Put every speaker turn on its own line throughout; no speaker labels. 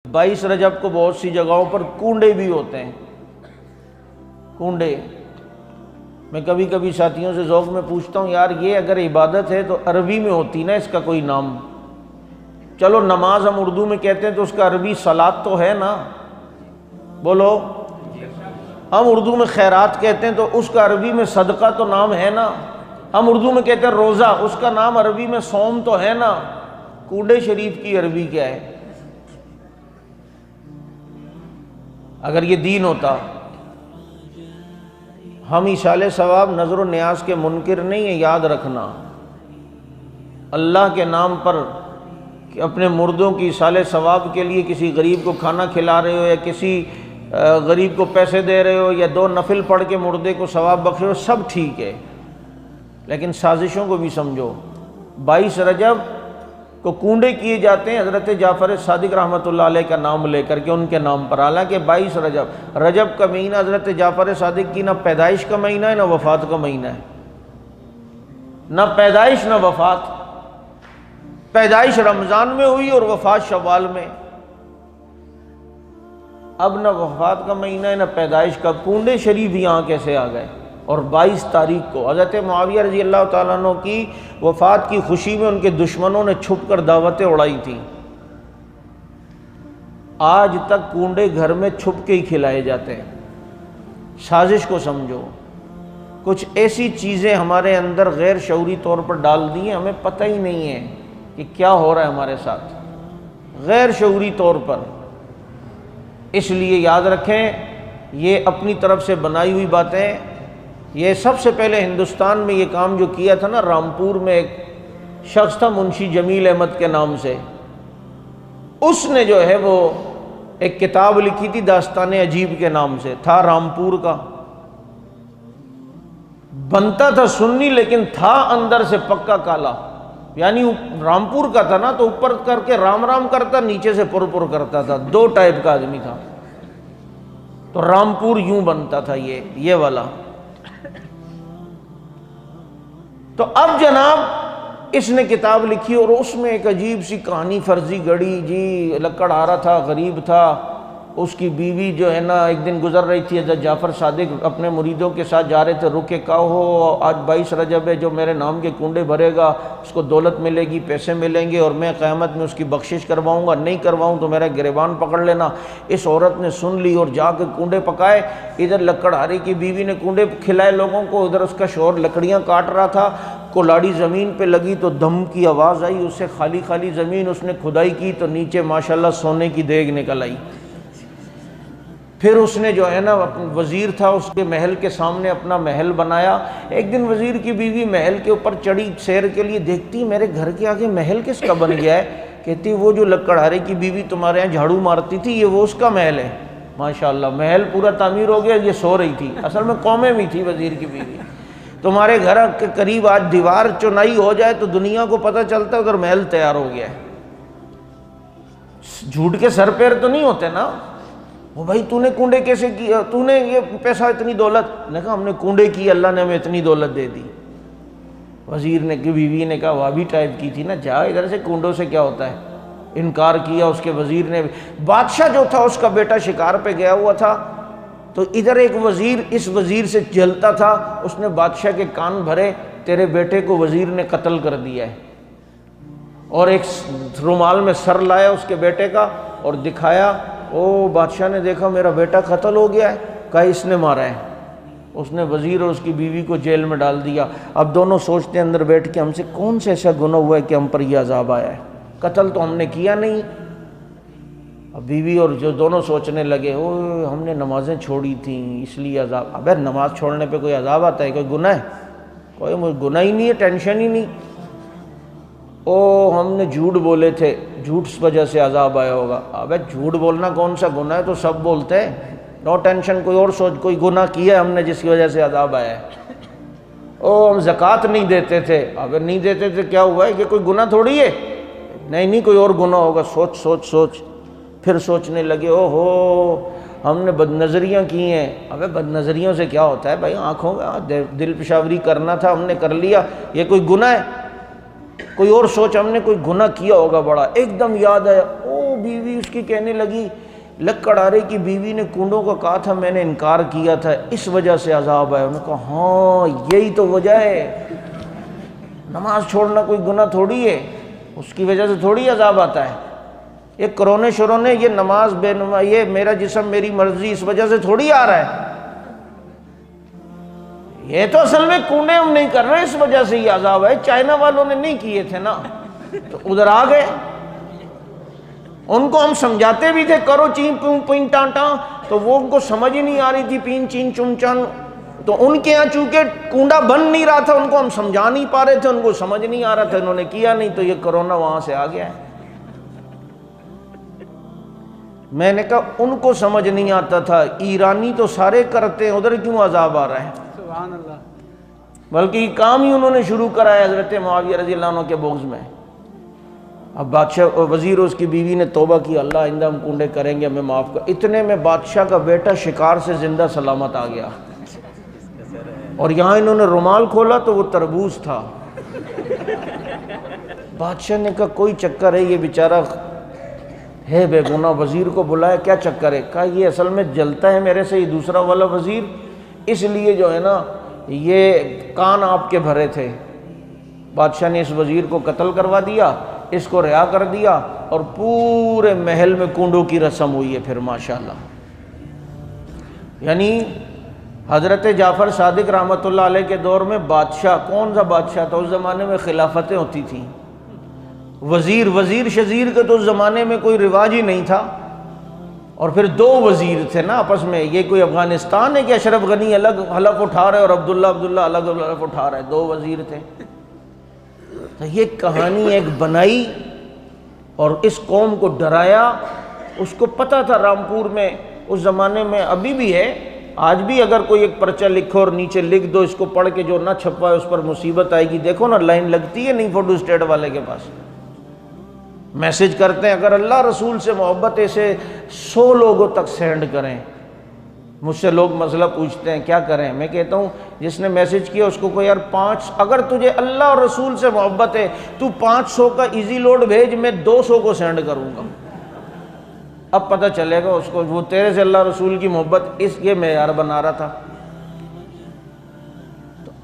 22 رجب کو بہت سی جگہوں پر کونڈے بھی ہوتے ہیں، کونڈے۔ میں کبھی کبھی ساتھیوں سے ذوق میں پوچھتا ہوں، یار یہ اگر عبادت ہے تو عربی میں ہوتی نا اس کا کوئی نام۔ چلو نماز ہم اردو میں کہتے ہیں تو اس کا عربی صلاۃ تو ہے نا، بولو۔ ہم اردو میں خیرات کہتے ہیں تو اس کا عربی میں صدقہ تو نام ہے نا۔ ہم اردو میں کہتے ہیں روزہ، اس کا نام عربی میں صوم تو ہے نا۔ کونڈے شریف کی عربی کیا ہے؟ اگر یہ دین ہوتا، ہم ایصال ثواب نظر و نیاز کے منکر نہیں ہیں، یاد رکھنا۔ اللہ کے نام پر کہ اپنے مردوں کی ایصال ثواب کے لیے کسی غریب کو کھانا کھلا رہے ہو، یا کسی غریب کو پیسے دے رہے ہو، یا 2 نفل پڑھ کے مردے کو ثواب بخش رہے ہو، سب ٹھیک ہے، لیکن سازشوں کو بھی سمجھو۔ 22 رجب کو کونڈے کیے جاتے ہیں حضرت جعفر صادق رحمۃ اللہ علیہ کا نام لے کر کے، ان کے نام پر۔ حالانکہ 22 رجب کا مہینہ حضرت جعفر صادق کی نہ پیدائش کا مہینہ ہے نہ وفات کا مہینہ ہے، نہ پیدائش نہ وفات۔ پیدائش رمضان میں ہوئی اور وفات شوال میں، اب نہ وفات کا مہینہ ہے نہ پیدائش کا۔ کونڈے شریف یہاں کیسے آ گئے؟ اور 22 تاریخ کو حضرت معاویہ رضی اللہ تعالیٰ عنہ کی وفات کی خوشی میں ان کے دشمنوں نے چھپ کر دعوتیں اڑائی تھیں۔ آج تک کونڈے گھر میں چھپ کے ہی کھلائے جاتے ہیں۔ سازش کو سمجھو۔ کچھ ایسی چیزیں ہمارے اندر غیر شعوری طور پر ڈال دی ہیں، ہمیں پتہ ہی نہیں ہے کہ کیا ہو رہا ہے ہمارے ساتھ، غیر شعوری طور پر۔ اس لیے یاد رکھیں، یہ اپنی طرف سے بنائی ہوئی باتیں۔ یہ سب سے پہلے ہندوستان میں یہ کام جو کیا تھا نا، رامپور میں ایک شخص تھا منشی جمیل احمد کے نام سے، اس نے جو ہے وہ ایک کتاب لکھی تھی داستان عجیب کے نام سے، تھا رامپور کا، بنتا تھا سنی لیکن تھا اندر سے پکا کالا، یعنی رامپور کا تھا نا تو اوپر کر کے رام رام کرتا، نیچے سے پر پر کرتا تھا، 2 ٹائپ کا آدمی تھا۔ تو رامپور یوں بنتا تھا، یہ والا۔ تو اب جناب اس نے کتاب لکھی اور اس میں ایک عجیب سی کہانی فرضی گڑی، جی لکڑ آ رہا تھا، غریب تھا، اس کی بیوی جو ہے نا ایک دن گزر رہی تھی، حضرت جعفر صادق اپنے مریدوں کے ساتھ جا رہے تھے، رکے کہا ہو آج 22 رجب ہے، جو میرے نام کے کونڈے بھرے گا اس کو دولت ملے گی، پیسے ملیں گے، اور میں قیامت میں اس کی بخشش کرواؤں گا، نہیں کرواؤں تو میرا گریبان پکڑ لینا۔ اس عورت نے سن لی اور جا کے کونڈے پکائے۔ ادھر لکڑہاری کی بیوی نے کونڈے کھلائے لوگوں کو، ادھر اس کا شوہر لکڑیاں کاٹ رہا تھا۔ کلاڑی زمین پہ لگی تو دم کی آواز آئی، اس سے خالی خالی زمین اس نے کھدائی کی تو نیچے ماشاءاللہ سونے کی دیگ نکل آئی۔ پھر اس نے جو ہے نا وزیر تھا، اس کے محل کے سامنے اپنا محل بنایا۔ ایک دن وزیر کی بیوی محل کے اوپر چڑھی سیر کے لیے، دیکھتی میرے گھر کے آگے محل کس کا بن گیا ہے؟ کہتی وہ جو لکڑہارے کی بیوی تمہارے یہاں جھاڑو مارتی تھی، یہ وہ اس کا محل ہے۔ ماشاءاللہ محل پورا تعمیر ہو گیا، یہ سو رہی تھی، اصل میں قومیں بھی تھی وزیر کی بیوی۔ تمہارے گھر کے قریب آج دیوار چنائی ہو جائے تو دنیا کو پتہ چلتا ہے ادھر محل تیار ہو گیا ہے۔ جھوٹ کے سر پیر تو نہیں ہوتے نا۔ وہ بھائی تو نے کونڈے کیسے کیا، تو نے یہ پیسہ اتنی دولت؟ نے کہا ہم نے کونڈے کی، اللہ نے ہمیں اتنی دولت دے دی۔ وزیر نے کہ بیوی نے کہا وہابی ٹائپ کی تھی نا، جا ادھر سے، کونڈوں سے کیا ہوتا ہے؟ انکار کیا اس کے وزیر نے۔ بادشاہ جو تھا اس کا بیٹا شکار پہ گیا ہوا تھا، تو ادھر ایک وزیر اس وزیر سے جلتا تھا، اس نے بادشاہ کے کان بھرے، تیرے بیٹے کو وزیر نے قتل کر دیا ہے، اور ایک رومال میں سر لایا اس کے بیٹے کا اور دکھایا۔ او بادشاہ نے دیکھا میرا بیٹا قتل ہو گیا ہے، کہا اس نے مارا ہے۔ اس نے وزیر اور اس کی بیوی کو جیل میں ڈال دیا۔ اب دونوں سوچتے اندر بیٹھ کے ہم سے کون سے ایسا گناہ ہوا ہے کہ ہم پر یہ عذاب آیا ہے، قتل تو ہم نے کیا نہیں۔ اب بیوی اور جو دونوں سوچنے لگے، او ہم نے نمازیں چھوڑی تھیں اس لیے عذاب۔ ابے نماز چھوڑنے پہ کوئی عذاب آتا ہے؟ کوئی گناہ ہے؟ کوئی گناہ ہی نہیں ہے، ٹینشن ہی نہیں۔ او ہم نے جھوٹ بولے تھے، جھوٹ اس وجہ سے عذاب آیا ہوگا۔ ابے جھوٹ بولنا کون سا گناہ ہے؟ تو سب بولتے ہیں، نو ٹینشن۔ کوئی اور سوچ، کوئی گناہ کیا ہے ہم نے جس کی وجہ سے عذاب آیا ہے؟ او ہم زکوٰۃ نہیں دیتے تھے۔ ابے نہیں دیتے تھے کیا ہوا ہے؟ کہ کوئی گناہ تھوڑی ہے؟ نہیں کوئی اور گناہ ہوگا۔ سوچ سوچ سوچ، پھر سوچنے لگے او ہو ہم نے بد نظریاں کی ہیں۔ ابے بد نظریوں سے کیا ہوتا ہے بھائی؟ آنکھوں کا دل پشاوری کرنا تھا ہم نے کر لیا، یہ کوئی گناہ ہے؟ کوئی اور سوچ، ہم نے کوئی گناہ کیا ہوگا بڑا۔ ایک دم یاد آیا، او بیوی اس کی کہنے لگی لکڑارے کی بیوی نے کنڈوں کا کہا تھا میں نے انکار کیا تھا اس وجہ سے عذاب آیا. انہوں نے کہا ہاں یہی تو وجہ ہے, نماز چھوڑنا کوئی گناہ تھوڑی ہے, اس کی وجہ سے تھوڑی عذاب آتا ہے. یہ کرونے شرونے یہ نماز بے نماز یہ میرا جسم میری مرضی اس وجہ سے تھوڑی آ رہا ہے. یہ تو اصل میں کنڈے ہم نہیں کر رہے اس وجہ سے یہ عذاب ہے. چائنا والوں نے نہیں کیے تھے نا تو ادھر آ گئے. ان کو ہم سمجھاتے بھی تھے کرو چین پون پین ٹان ٹان, تو وہ ان کو سمجھ ہی نہیں آ رہی تھی پین چین چون چان. تو ان کے یہاں چونکہ کنڈا بن نہیں رہا تھا ان کو ہم سمجھا نہیں پا رہے تھے, ان کو سمجھ نہیں آ رہا تھا, انہوں نے کیا نہیں تو یہ کرونا وہاں سے آ گیا ہے. میں نے کہا ان کو سمجھ نہیں آتا تھا, ایرانی تو سارے کرتے ہیں, ادھر کیوں عذاب آ رہا ہے؟
سبحان اللہ.
بلکہ کام ہی انہوں نے شروع کرا ہے حضرت معاویہ رضی اللہ عنہ کے بغض میں. اب بادشاہ وزیر اس کی بیوی نے توبہ کی, اللہ آئندہ ہم کنڈے کریں گے ہمیں معاف کر. اتنے میں بادشاہ کا بیٹا شکار سے زندہ سلامت آ گیا, اور یہاں انہوں نے رومال کھولا تو وہ تربوز تھا. بادشاہ نے کہا کوئی چکر ہے, یہ بیچارہ ہے بے گناہ, وزیر کو بلایا کیا چکر ہے؟ کہا یہ اصل میں جلتا ہے میرے سے یہ دوسرا والا وزیر, اس لیے جو ہے نا یہ کان آپ کے بھرے تھے. بادشاہ نے اس وزیر کو قتل کروا دیا, اس کو رہا کر دیا, اور پورے محل میں کنڈوں کی رسم ہوئی ہے پھر ماشاءاللہ. یعنی حضرت جعفر صادق رحمۃ اللہ علیہ کے دور میں بادشاہ, کون سا بادشاہ تھا اس زمانے میں خلافتیں ہوتی تھیں, وزیر شزیر کے تو اس زمانے میں کوئی رواج ہی نہیں تھا. اور پھر دو وزیر تھے نا آپس میں, یہ کوئی افغانستان ہے کہ اشرف غنی الگ حلف اٹھا رہے اور عبداللہ الگ حلف اٹھا رہے, دو وزیر تھے. تو یہ کہانی ایک بنائی اور اس قوم کو ڈرایا. اس کو پتہ تھا رامپور میں اس زمانے میں, ابھی بھی ہے, آج بھی اگر کوئی ایک پرچہ لکھو اور نیچے لکھ دو اس کو پڑھ کے جو نہ چھپائے اس پر مصیبت آئے گی. دیکھو نا لائن لگتی ہے نہیں فوٹو اسٹیٹ والے کے پاس, میسج کرتے ہیں اگر اللہ رسول سے محبت سے 100 لوگوں تک سینڈ کریں. مجھ سے لوگ مسئلہ پوچھتے ہیں کیا کریں, میں کہتا ہوں جس نے میسج کیا اس کو کوئی یار 5, اگر تجھے اللہ اور رسول سے محبت ہے تو 500 کا ایزی لوڈ بھیج, میں 200 کو سینڈ کروں گا. اب پتہ چلے گا اس کو وہ تیرے سے اللہ رسول کی محبت اس یہ معیار بنا رہا تھا.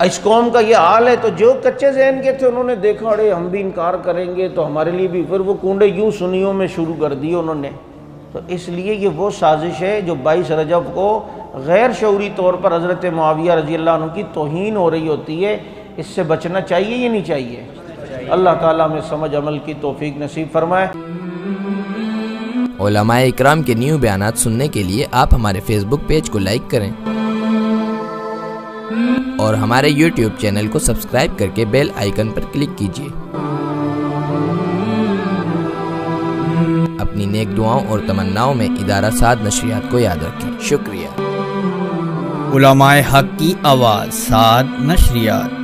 اس قوم کا یہ حال ہے. تو جو کچے ذہن کے تھے انہوں نے دیکھا ارے ہم بھی انکار کریں گے تو ہمارے لیے بھی, پھر وہ کنڈے یوں سنیوں میں شروع کر دیے انہوں نے. تو اس لیے یہ وہ سازش ہے جو 22 رجب کو غیر شعوری طور پر حضرت معاویہ رضی اللہ عنہ کی توہین ہو رہی ہوتی ہے. اس سے بچنا چاہیے یا نہیں چاہیے؟ اللہ تعالیٰ ہمیں سمجھ عمل کی توفیق نصیب فرمائے.
علماء اکرام کے نیو بیانات سننے کے لیے آپ ہمارے فیس بک پیج کو لائک کریں اور ہمارے یوٹیوب چینل کو سبسکرائب کر کے بیل آئیکن پر کلک کیجیے. اپنی نیک دعاؤں اور تمناؤں میں ادارہ سعد نشریات کو یاد رکھیں. شکریہ.
علماء حق کی آواز سعد نشریات.